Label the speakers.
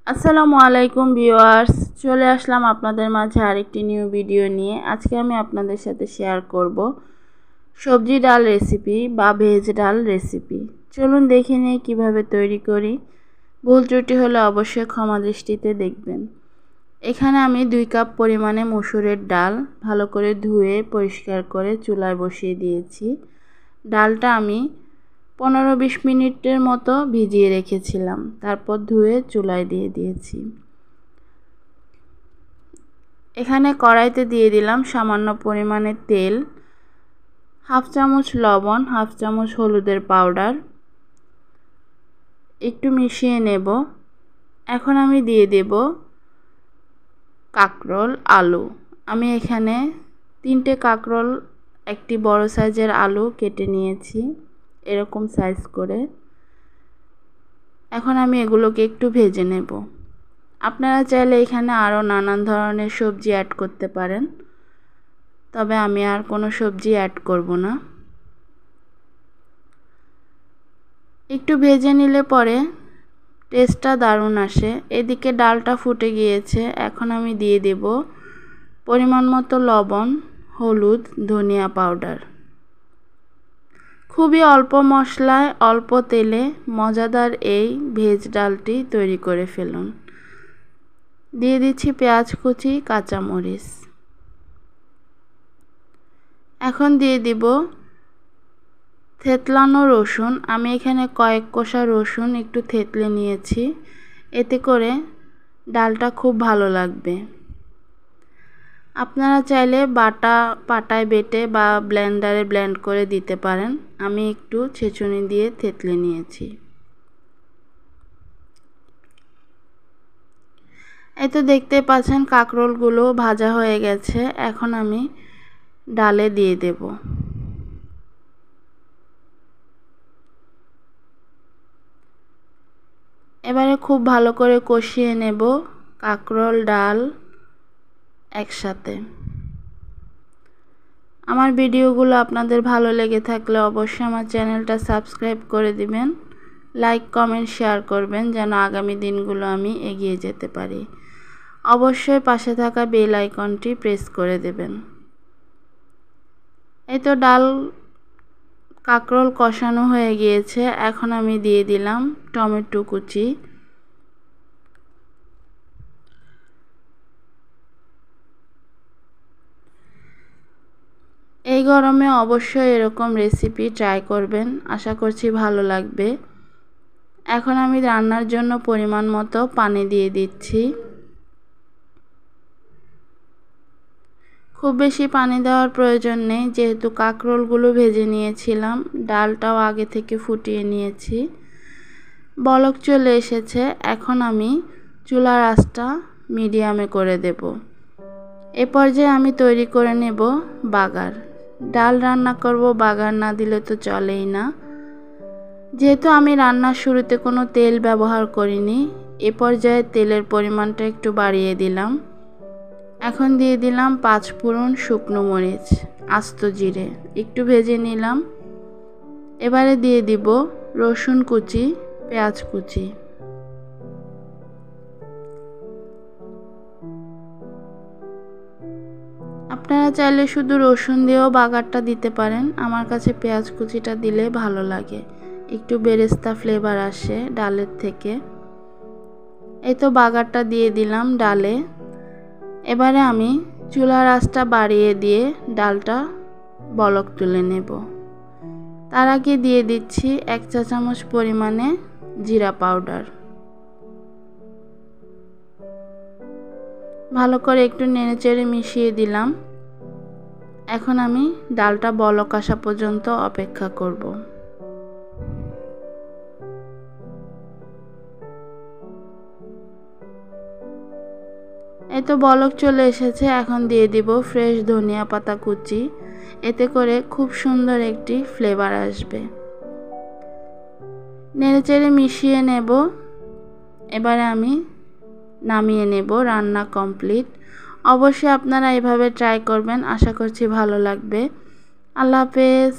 Speaker 1: আসসালামু আলাইকুম ভিউয়ার্স, চলে আসলাম আপনাদের মাঝে আরেকটি নিউ ভিডিও নিয়ে। আজকে আমি আপনাদের সাথে শেয়ার করব সবজি ডাল রেসিপি বা ভেজ ডাল রেসিপি। চলুন দেখে নিই কীভাবে তৈরি করি। ভুল ত্রুটি হলে অবশ্যই ক্ষমা দৃষ্টিতে দেখবেন। এখানে আমি 2 কাপ পরিমাণে মসুরের ডাল ভালো করে ধুয়ে পরিষ্কার করে চুলায় বসিয়ে দিয়েছি। ডালটা আমি 15-20 মিনিটের মতো ভিজিয়ে রেখেছিলাম, তারপর ধুয়ে চুলায় দিয়ে দিয়েছি। এখানে কড়াইতে দিয়ে দিলাম সামান্য পরিমাণে তেল, হাফ চামচ লবণ, হাফ চামচ হলুদের পাউডার, একটু মিশিয়ে নেব। এখন আমি দিয়ে দেব কাঁকরোল আলু। আমি এখানে 3টে কাঁকরোল, একটি বড় সাইজের আলু কেটে নিয়েছি এরকম সাইজ করে। এখন আমি এগুলোকে একটু ভেজে নেব। আপনারা চাইলে এখানে আরও নানান ধরনের সবজি অ্যাড করতে পারেন, তবে আমি আর কোনো সবজি অ্যাড করব না। একটু ভেজে নিলে পরে টেস্টটা দারুণ আসে। এদিকে ডালটা ফুটে গিয়েছে। এখন আমি দিয়ে দেব পরিমাণ মতো লবণ, হলুদ, ধনিয়া পাউডার। খুবই অল্প মশলায় অল্প তেলে মজাদার এই ভেজ ডালটি তৈরি করে ফেলুন। দিয়ে দিচ্ছি পেঁয়াজ কুচি, কাঁচামরিচ। এখন দিয়ে দিব থেতলানো রসুন। আমি এখানে কয়েক কোয়া রসুন একটু থেতলে নিয়েছি, এতে করে ডালটা খুব ভালো লাগবে। আপনারা চাইলে পাটায় বেটে বা ব্লেন্ডারে ব্লেন্ড করে দিতে পারেন। আমি একটু ছেঁচুনি দিয়ে থেতলে নিয়েছি। এই তো দেখতে পাচ্ছেন কাঁকরোলগুলো ভাজা হয়ে গেছে। এখন আমি ডালে দিয়ে দেব। এবারে খুব ভালো করে কষিয়ে নেব কাঁকরোল ডাল একসাথে। আমার ভিডিওগুলো আপনাদের ভালো লেগে থাকলে অবশ্যই আমার চ্যানেলটা সাবস্ক্রাইব করে দিবেন, লাইক কমেন্ট শেয়ার করবেন যেন আগামী দিনগুলো আমি এগিয়ে যেতে পারি। অবশ্যই পাশে থাকা বেল আইকনটি প্রেস করে দেবেন। এই তো ডাল কাঁকরোল কষানো হয়ে গিয়েছে। এখন আমি দিয়ে দিলাম টমেটো কুচি। এই গরমে অবশ্যই এরকম রেসিপি ট্রাই করবেন, আশা করছি ভালো লাগবে। এখন আমি রান্নার জন্য পরিমাণ মতো পানি দিয়ে দিচ্ছি। খুব বেশি পানি দেওয়ার প্রয়োজন নেই, যেহেতু কাঁকরোলগুলো ভেজে নিয়েছিলাম, ডালটাও আগে থেকে ফুটিয়ে নিয়েছি। বলক চলে এসেছে। এখন আমি চুলার আঁচটা মিডিয়ামে করে দেব। এ পর্যায়ে আমি তৈরি করে নেব বাগার। ডাল রান্না করব, বাগার না দিলে তো চলেই না। যেহেতু আমি রান্নার শুরুতে কোনো তেল ব্যবহার করিনি, এ পর্যায়ে তেলের পরিমাণটা একটু বাড়িয়ে দিলাম। এখন দিয়ে দিলাম 5 ফোড়ন, শুকনো মরিচ, আস্ত জিরে একটু ভেজে নিলাম। এবারে দিয়ে দিব রসুন কুচি, পেঁয়াজ কুচি। আপনারা চাইলে শুধু রসুন দিয়েও বাগারটা দিতে পারেন। আমার কাছে পেঁয়াজ কুচিটা দিলে ভালো লাগে, একটু বেরেস্তা ফ্লেভার আসে ডালের থেকে। এই তো বাগারটা দিয়ে দিলাম ডালে। এবারে আমি চুলার আঁচটা বাড়িয়ে দিয়ে ডালটা বলক তুলে নেব। তার আগে দিয়ে দিচ্ছি 1 চা চামচ পরিমাণে জিরা পাউডার। ভালো করে একটু নেড়েচেড়ে মিশিয়ে দিলাম। এখন আমি ডালটা বলক আসা পর্যন্ত অপেক্ষা করব। এই তো বলক চলে এসেছে। এখন দিয়ে দিব ফ্রেশ ধনিয়া পাতা কুচি, এতে করে খুব সুন্দর একটি ফ্লেভার আসবে। নেড়েচেড়ে মিশিয়ে নেব। এবারে আমি নামিয়ে নেব। রান্না কমপ্লিট। অবশ্যই আপনারা এভাবে ট্রাই করবেন, আশা করছি ভালো লাগবে। আল্লাহ হাফেজ।